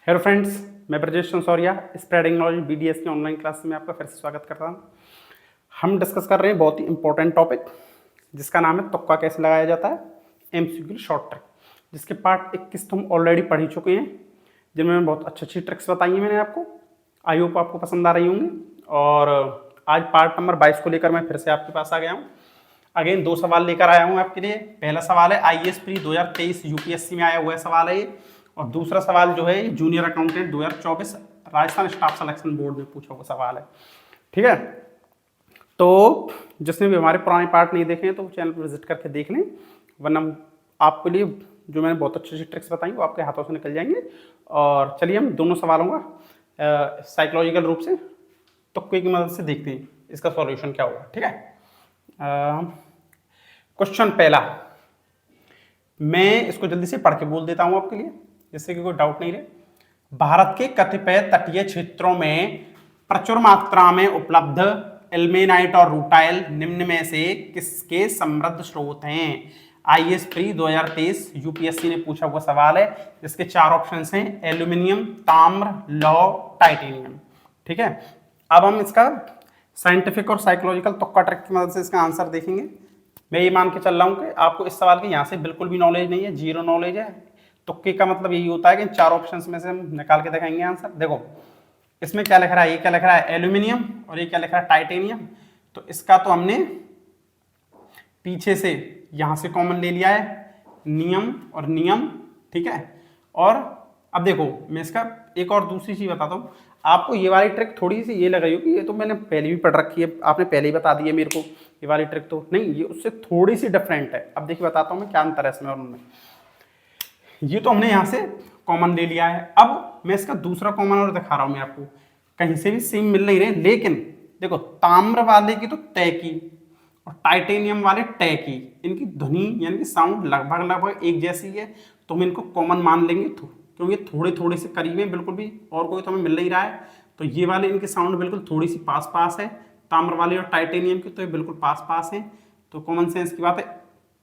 Hello friends, मैं Brajesh Saurya spreading knowledge BDS की online class में आपका फिर से स्वागत करता हूं। हम डिस्कस कर रहे हैं बहुत ही इंपॉर्टेंट टॉपिक जिसका नाम है तुक्का कैसे लगाया जाता है, एमसीक्यू शॉर्ट ट्रिक, जिसके पार्ट 21 तो हम ऑलरेडी पढ़ ही चुके हैं, जिनमें बहुत अच्छी अच्छी ट्रिक्स बताई हैं मैंने आपको। आई होप आपको पसंद आ रही होंगी। और आज पार्ट नंबर 22 को लेकर मैं फिर से आपके पास आ गया हूँ। अगेन 2 सवाल लेकर आया हूँ आपके लिए। पहला सवाल है आईएएस प्री 2023 यूपीएससी में आया हुआ सवाल है ये, और दूसरा सवाल जो है junior accountant 2024 Rajasthan staff selection board में पूछा हुआ सवाल है। ठीक है, तो जिसने भी हमारे पुराने पार्ट नहीं देखे हैं तो चैनल पर विजिट करके देख लें, वरना आपके लिए जो मैंने बहुत अच्छी अच्छी ट्रिक्स बताई वो आपके हाथों से निकल जाएंगे। और चलिए हम दोनों सवालों का साइकोलॉजिकल रूप से तुक्के की मदद से देखते हैं इसका सॉल्यूशन क्या होगा। ठीक है, क्वेश्चन पहला, मैं इसको जल्दी से पढ़ के बोल देता हूं आपके लिए जिससे कि कोई डाउट नहीं रहे। भारत के कतिपय तटीय क्षेत्रों में प्रचुर मात्रा में उपलब्ध इल्मेनाइट और रूटाइल निम्न में से किसके समृद्ध स्रोत हैं? आईएएस प्री 2023 यूपीएससी ने पूछा हुआ सवाल है, जिसके 4 ऑप्शन हैं एल्यूमिनियम, ताम्र, लौह, टाइटेनियम। ठीक है, अब हम इसका साइंटिफिक और साइकोलॉजिकल तुक्का ट्रिक की मदद से इसका आंसर देखेंगे। मैं ये मान के चल रहा हूँ कि आपको इस सवाल की यहाँ से बिल्कुल भी नॉलेज नहीं है, जीरो नॉलेज है। तुक्के का मतलब यही होता है कि इन 4 ऑप्शंस में से हम निकाल के दिखाएंगे आंसर। देखो इसमें क्या लिख रहा है, ये क्या लिख रहा है एल्यूमिनियम, और ये क्या लिख रहा है टाइटेनियम। तो इसका तो हमने पीछे से यहाँ से कॉमन ले लिया है, नियम और नियम। ठीक है, और अब देखो मैं इसका एक और दूसरी चीज बताता हूँ आपको। ये वाली ट्रिक थोड़ी सी ये लग रही हो कि ये तो मैंने पहले भी पढ़ रखी है, आपने पहले ही बता दी है मेरे को, ये वाली ट्रिक तो नहीं, ये उससे थोड़ी सी डिफरेंट है। अब देखिए बताता हूँ मैं क्या अंतर है इसमें और उनमें। ये तो हमने यहाँ से कॉमन ले लिया है, अब मैं इसका दूसरा कॉमन और दिखा रहा हूँ मैं आपको। कहीं से भी सेम मिल नहीं रहे, लेकिन देखो ताम्र वाले की तो तय की और टाइटेनियम वाले टय की, इनकी ध्वनि यानी कि साउंड लगभग लगभग एक जैसी है, तो हम इनको कॉमन मान लेंगे क्योंकि थोड़े थोड़े से करीब है बिल्कुल भी, और कोई तो हमें मिल नहीं रहा है। तो ये वाले इनकी साउंड बिल्कुल थोड़ी सी पास पास है, ताम्र वाले और टाइटेनियम की तो ये बिल्कुल पास पास है। तो कॉमन सेंस की बात है।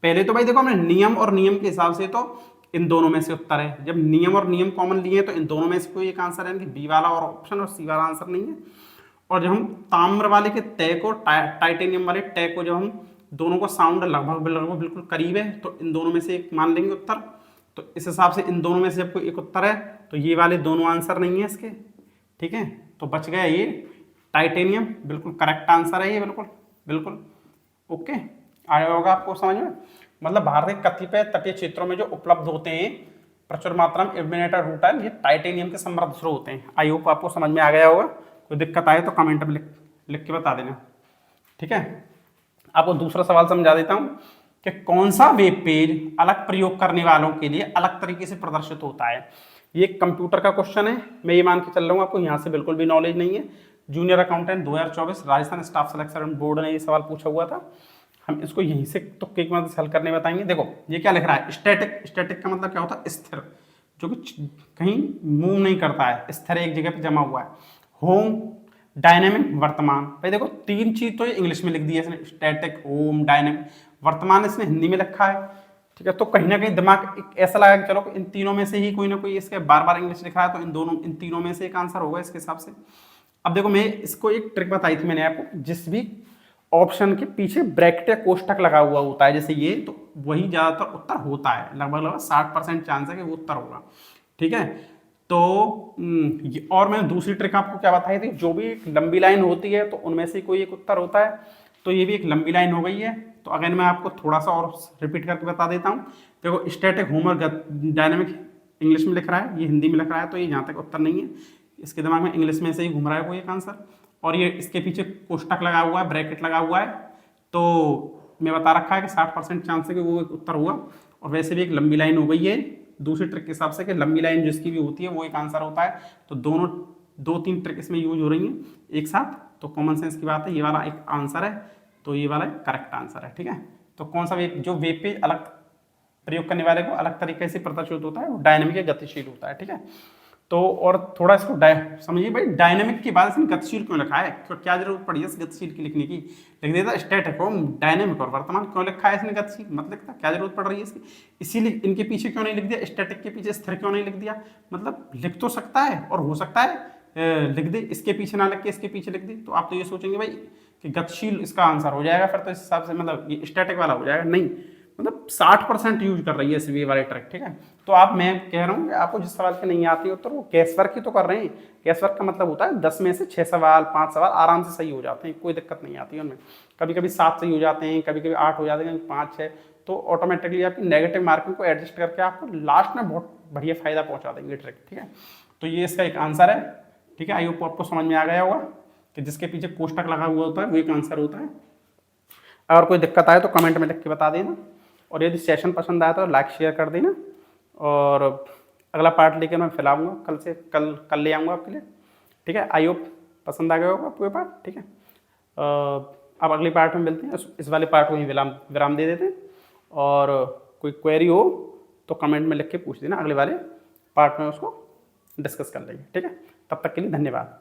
पहले तो भाई देखो हमने नियम और नियम के हिसाब से तो इन दोनों में से उत्तर है, जब नियम और नियम कॉमन लिए तो इन दोनों में से कोई एक आंसर है, बी वाला और ऑप्शन और सी वाला आंसर नहीं है। और जब हम ताम्र वाले के तय को टाइटेनियम वाले टय को, जब हम दोनों को साउंड लगभग लगभग बिल्कुल करीब है, तो इन दोनों में से एक मान लेंगे उत्तर। तो इस हिसाब से इन दोनों में से जब कोई एक उत्तर है तो ये वाले दोनों आंसर नहीं है इसके। ठीक है, तो बच गया ये टाइटेनियम, बिल्कुल करेक्ट आंसर है ये, बिल्कुल बिल्कुल ओके। आया होगा आपको समझ में। मतलब भारत के कतिपय तटीय क्षेत्रों में जो उपलब्ध होते हैं प्रचुर मात्रा में इल्मेनाइट और रूटाइल, ये टाइटेनियम के समृद्ध स्रोत होते हैं। आई होप आपको समझ में आ गया होगा। कोई दिक्कत आए तो कमेंट में लिख के बता देना। ठीक है, आपको दूसरा सवाल समझा देता हूं कि कौन सा वेब पेज अलग प्रयोग करने वालों के लिए अलग तरीके से प्रदर्शित होता है। ये कंप्यूटर का क्वेश्चन है, मैं ये मान के चल रहा हूँ आपको यहाँ से बिल्कुल भी नॉलेज नहीं है। Junior accountant 2024 Rajasthan staff selection board ने ये सवाल पूछा हुआ था। हम इसको यहीं से तुक्के की मदद से हल करने बताएंगे। देखो ये क्या लिख रहा है स्टैटिक, स्टैटिक का मतलब क्या होता है स्थिर, जो कि कहीं मूव नहीं करता है, स्थिर एक जगह पे जमा हुआ है। होम, डायनेमिक, वर्तमान। भाई देखो 3 चीज तो ये इंग्लिश में लिख दी है इसने, स्टैटिक, होम, डायनेमिक, वर्तमान इसने हिंदी में लिखा है। ठीक है, तो कहीं ना कहीं दिमाग ऐसा लगा कि चलो इन तीनों में से ही कोई ना कोई इसके बार बार इंग्लिश लिख रहा है, तो इन तीनों में से एक आंसर होगा इसके हिसाब से। अब देखो मैं इसको एक ट्रिक बताई थी मैंने आपको, जिस भी ऑप्शन के पीछे ब्रैकेट या कोष्टक लगा हुआ होता है जैसे ये, तो वही ज्यादातर उत्तर होता है, लगभग लगभग 60% चांस है कि वो उत्तर होगा। ठीक है, तो और मैंने दूसरी ट्रिक आपको क्या बताई थी, जो भी एक लंबी लाइन होती है तो उनमें से कोई एक उत्तर होता है, तो ये भी एक लंबी लाइन हो गई है। तो अगर मैं आपको थोड़ा सा और रिपीट करके बता देता हूँ। देखो स्टैटिक, होम और डायनेमिक इंग्लिश में लिख रहा है, ये हिंदी में लिख रहा है, तो ये यहाँ तक उत्तर नहीं है, इसके दिमाग में इंग्लिश में से ही घूम रहा है कोई एक आंसर। और ये इसके पीछे कोष्टक लगा हुआ है, ब्रैकेट लगा हुआ है, तो मैं बता रखा है कि 60% चांस है कि वो एक उत्तर हुआ। और वैसे भी एक लंबी लाइन हो गई है दूसरी ट्रिक के हिसाब से, कि लंबी लाइन जिसकी भी होती है वो एक आंसर होता है। तो दोनों 2-3 ट्रिक इसमें यूज हो रही हैं एक साथ, तो कॉमन सेंस की बात है, ये वाला एक आंसर है, तो ये वाला करेक्ट आंसर है। ठीक है, तो कौन सा वेब, जो वेब पेज अलग प्रयोग करने वाले को अलग तरीके से प्रदर्शित होता है वो डायनेमिक या गतिशील होता है। ठीक है, तो और थोड़ा इसको समझिए भाई, डायनेमिक के बाद इसने गतिशील क्यों लिखा है, क्या जरूरत पड़ी है इस गतिशील की लिखने की। लिख देता स्टैटिक और डायनेमिक और वर्तमान, क्यों लिखा है इसने गतिशील, मत लिखता, क्या जरूरत पड़ रही है इसकी। इसीलिए इनके पीछे क्यों नहीं लिख दिया, स्टैटिक के पीछे स्थिर क्यों नहीं लिख दिया, मतलब लिख तो सकता है और हो सकता है लिख दे, इसके पीछे ना लिख के इसके पीछे लिख दे, तो आप तो ये सोचेंगे भाई कि गतिशील इसका आंसर हो जाएगा, फिर तो इस हिसाब से मतलब ये स्टैटिक वाला हो जाएगा, नहीं, मतलब 60% यूज कर रही है इस वे वाले ट्रिक, ठीक है। तो आप, मैं कह रहा हूँ कि आपको जिस सवाल के नहीं आती उत्तर, वो कैश वर्क ही तो कर रहे हैं। कैश वर्क का मतलब होता है 10 में से 6 सवाल 5 सवाल आराम से सही हो जाते हैं, कोई दिक्कत नहीं आती है उनमें। कभी कभी 7 सही हो जाते हैं, कभी कभी 8 हो जाते हैं, 5 6, तो ऑटोमेटिकली आपकी नेगेटिव मार्किंग को एडजस्ट करके आपको लास्ट में बहुत बढ़िया फायदा पहुंचा देंगे ट्रिक, ठीक है। तो ये इसका एक आंसर है, ठीक है। आई होप आपको समझ में आ गया होगा कि जिसके पीछे कोष्टक लगा हुआ होता है वो एक आंसर होता है। अगर कोई दिक्कत आए तो कमेंट में लिख के बता देना, और यदि सेशन पसंद आया तो लाइक शेयर कर देना, और अगला पार्ट लेकर मैं फैलाऊंगा कल से, कल ले आऊँगा आपके लिए, ठीक है। आई होप पसंद आ गया होगा आपको ये पार्ट, ठीक है। अब अगले पार्ट में मिलते हैं, इस वाले पार्ट को ही विराम दे देते हैं, और कोई क्वेरी हो तो कमेंट में लिख के पूछ देना, अगले वाले पार्ट में उसको डिस्कस कर लेंगे, ठीक है। तब तक के लिए धन्यवाद।